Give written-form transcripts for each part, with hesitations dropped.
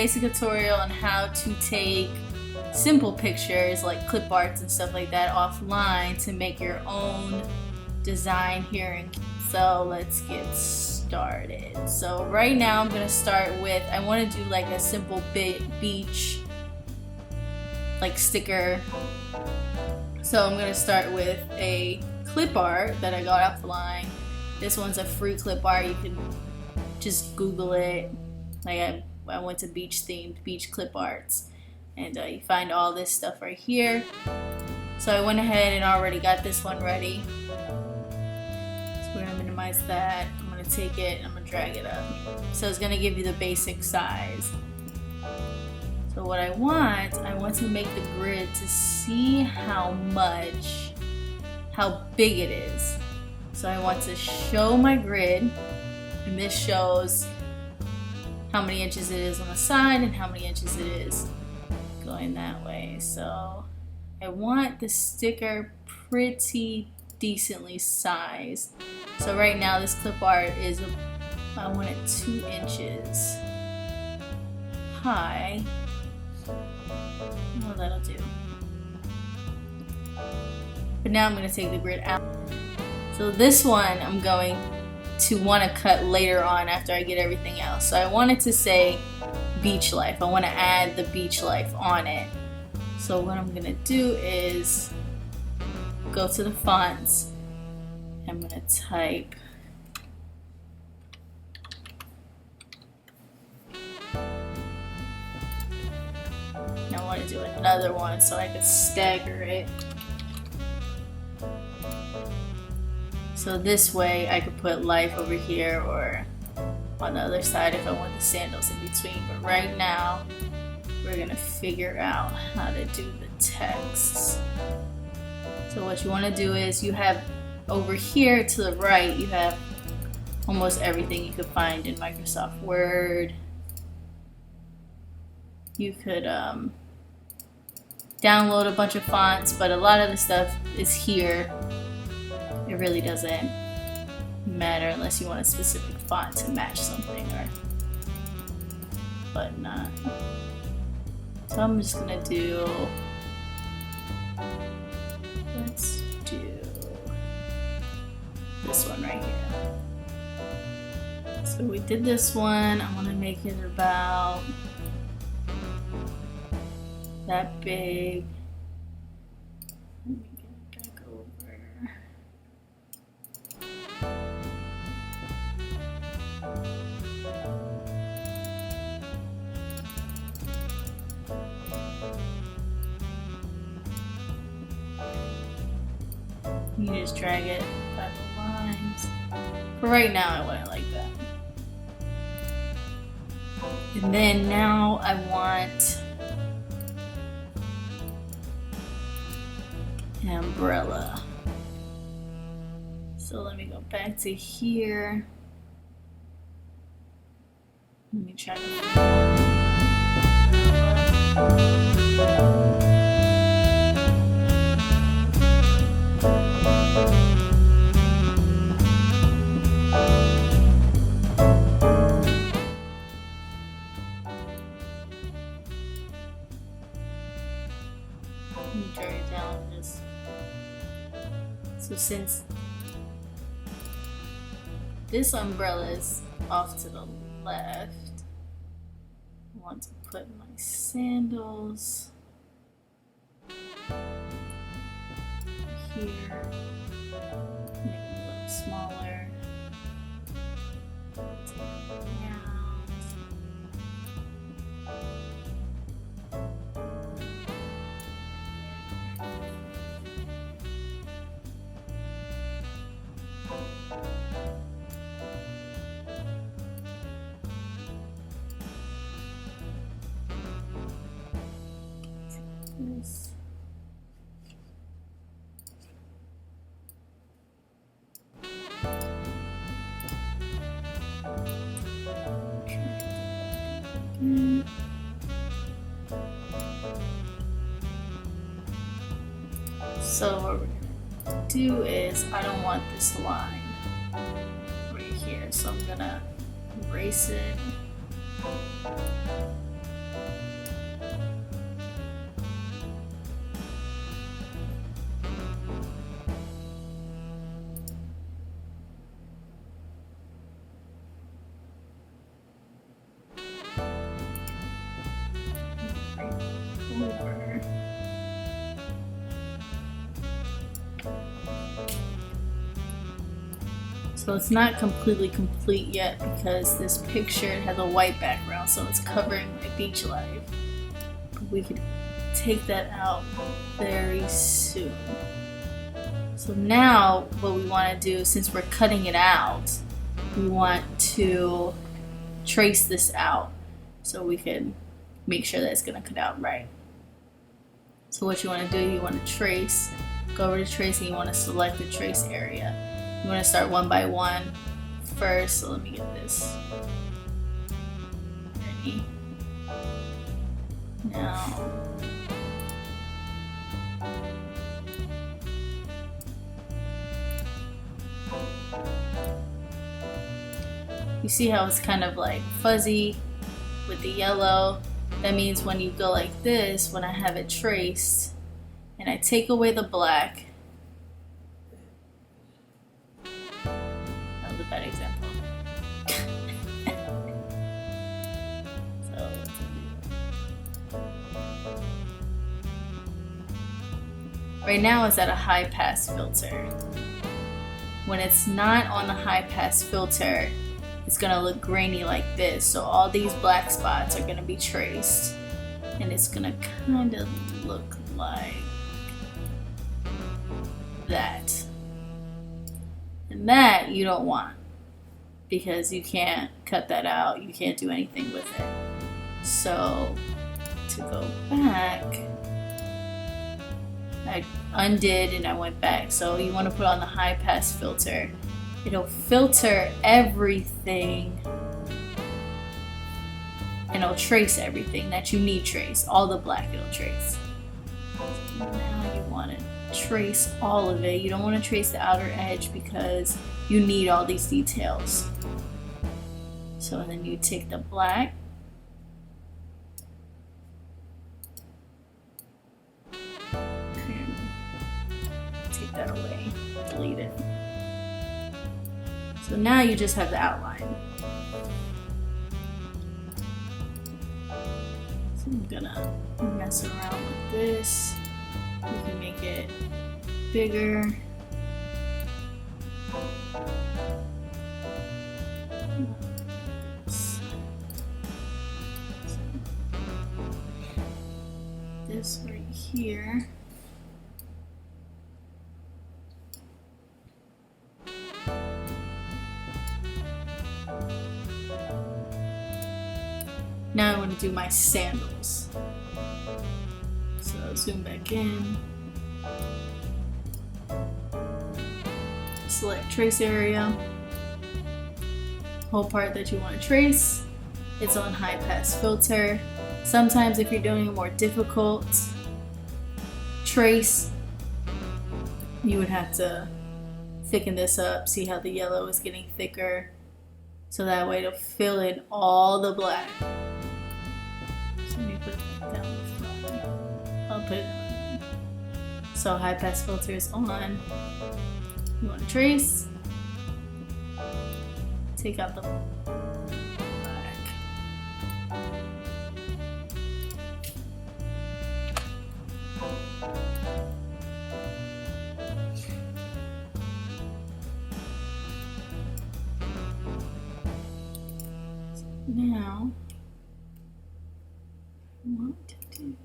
basic tutorial on how to take simple pictures like clip arts and stuff like that offline to make your own design here. So let's get started. So right now I'm gonna start with, I want to do like a simple beach like sticker. So I'm gonna start with a clip art that I got offline. This one's a free clip art. You can just Google it. Like I went to beach themed beach clip arts, and you find all this stuff right here. So I went ahead and already got this one ready. So we're gonna minimize that. I'm gonna take it and I'm gonna drag it up. So it's gonna give you the basic size. So what I want to make the grid to see how big it is. So I want to show my grid, and this shows how many inches it is on the side and how many inches it is going that way. So I want the sticker pretty decently sized. So right now this clip art is, I want it 2 inches high. Well, that'll do. But now I'm going to take the grid out. So this one I'm going to want to cut later on after I get everything else. So I wanted to say beach life. I want to add the beach life on it. So what I'm going to do is go to the fonts. I'm going to type I want to do another one so I could stagger it. So this way I could put life over here or on the other side if I want the sandals in between. But right now we're going to figure out how to do the texts. So what you want to do is you have over here to the right, you have almost everything you could find in Microsoft Word. You could download a bunch of fonts, but a lot of the stuff is here. It really doesn't matter unless you want a specific font to match something or whatnot. So I'm just gonna do, let's do this one right here. So we did this one. I want to make it about that big. Let me get it back over. You just drag it by the lines. For right now, I want it like that. And then now I want an umbrella. So let me go back to here. Let me try to drag it down just so since this umbrella is off to the left, I want to put my sandals here, make it a little smaller. Take it down. This. So what we're gonna do is, I don't want this line right here, so I'm gonna erase it. over. So it's not completely complete yet because this picture has a white background, so it's covering my beach life. But we could take that out very soon. So now what we want to do, since we're cutting it out, we want to trace this out so we can make sure that it's going to cut out right. So what you want to do, you want to trace, go over to trace, and you want to select the trace area. You want to start one by one first, so let me get this ready. Now, you see how it's kind of like fuzzy with the yellow? That means when you go like this, when I have it traced, and I take away the black, that was a bad example. Right now it's at a high pass filter. When it's not on the high pass filter, it's gonna look grainy like this. So all these black spots are gonna be traced, and it's gonna kind of look like that. And that you don't want, because you can't cut that out, you can't do anything with it. So to go back, I undid and I went back. So you want to put on the high pass filter. It'll filter everything and it'll trace everything that you need traced. All the black it'll trace. So now you want to trace all of it. You don't want to trace the outer edge because you need all these details. So then you take the black, take that away, delete it. So now you just have the outline. So I'm gonna mess around with this. You can make it bigger. This right here. Now I want to do my sandals. So zoom back in. Select trace area. Whole part that you want to trace. It's on high pass filter. Sometimes if you're doing a more difficult trace, you would have to thicken this up. See how the yellow is getting thicker? So that way it'll fill in all the black. So let me put it back down. I'll put it on. So high pass filter is on. You want to trace. Take out the black. Now, I want to do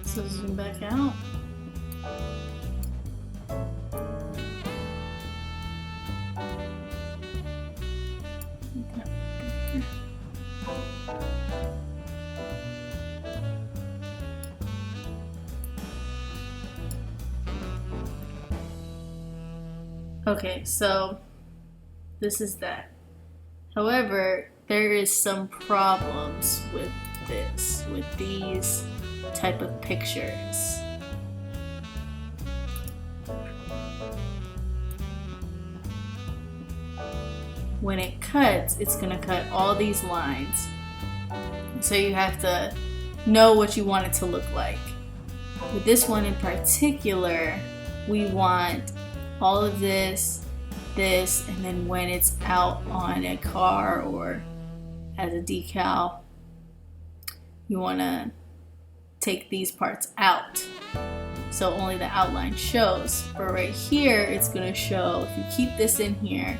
so zoom back out. Okay, so this is that. However, there is some problems with this, with these type of pictures. When it cuts, it's gonna cut all these lines. So you have to know what you want it to look like. With this one in particular, we want all of this, and then when it's out on a car or as a decal, you want to take these parts out so only the outline shows. But right here, it's going to show, if you keep this in here,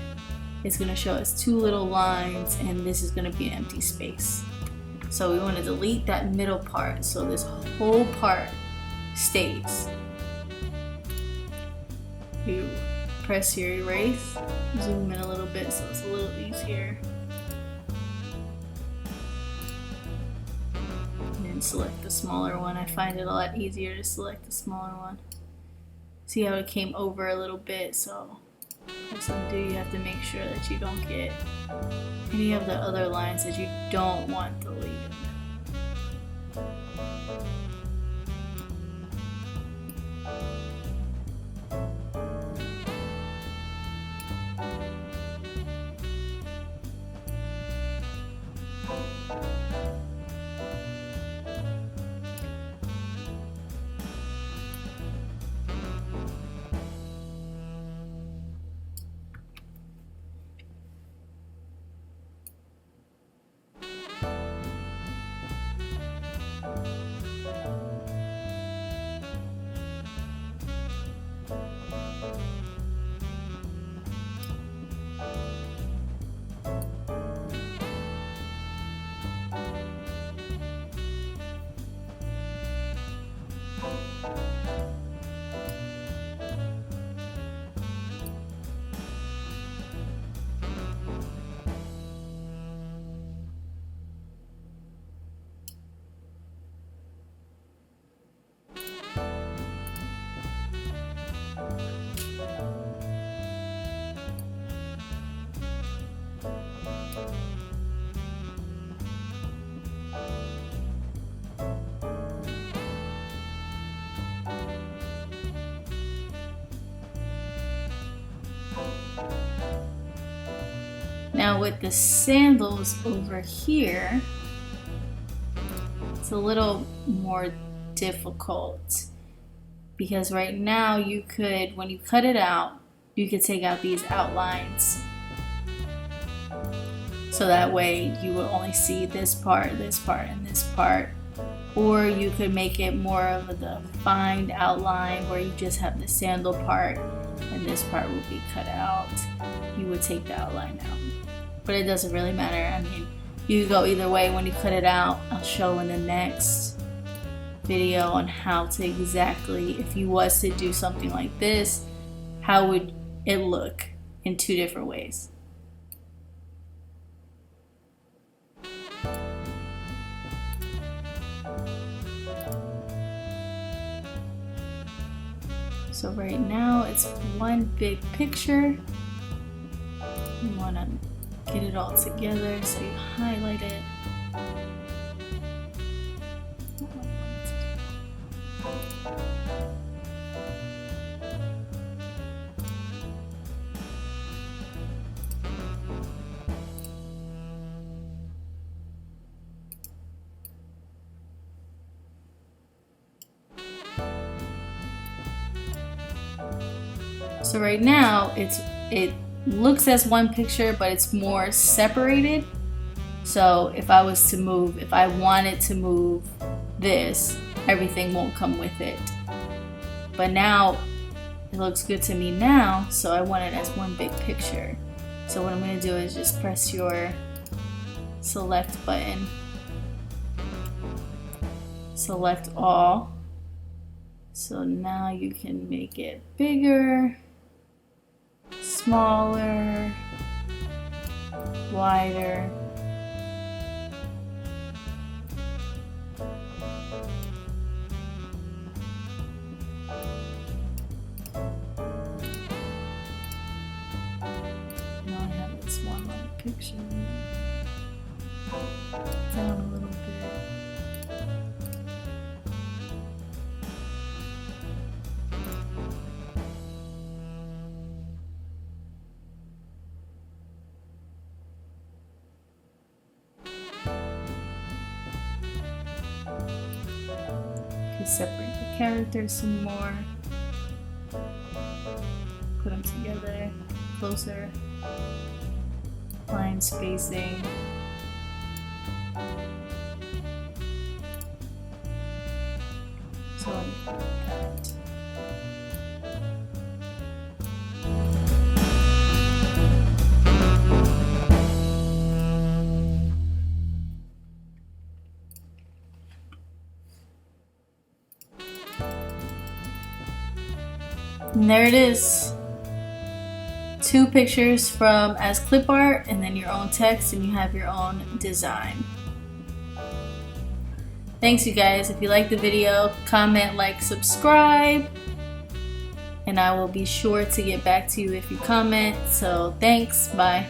it's going to show us two little lines, and this is going to be an empty space. So we want to delete that middle part so this whole part stays. You press your erase, zoom in a little bit so it's a little easier. And then select the smaller one. I find it a lot easier to select the smaller one. See how it came over a little bit, so press undo. You have to make sure that you don't get any of the other lines that you don't want deleted. Now with the sandals over here, it's a little more difficult because right now you could, when you cut it out, you could take out these outlines. So that way you will only see this part, and this part. Or you could make it more of a defined outline where you just have the sandal part and this part will be cut out. You would take the outline out. But it doesn't really matter. I mean, you could go either way when you cut it out. I'll show in the next video on how to exactly, if you was to do something like this, how would it look in two different ways. So right now it's one big picture. You want to get it all together, so you highlight it. So right now it looks as one picture, but it's more separated. So if I wanted to move this, everything won't come with it. But now it looks good to me now, so I want it as one big picture. So what I'm going to do is just press your select button, select all. So now you can make it bigger, smaller, wider. Now I have this one little picture. Down a little bit. Separate the characters some more. Put put them together closer. Line spacing. So that. And there it is. 2 pictures from as clip art and then your own text, and you have your own design. Thanks you guys. If you like the video, comment, like, subscribe, and I will be sure to get back to you if you comment. So thanks, bye.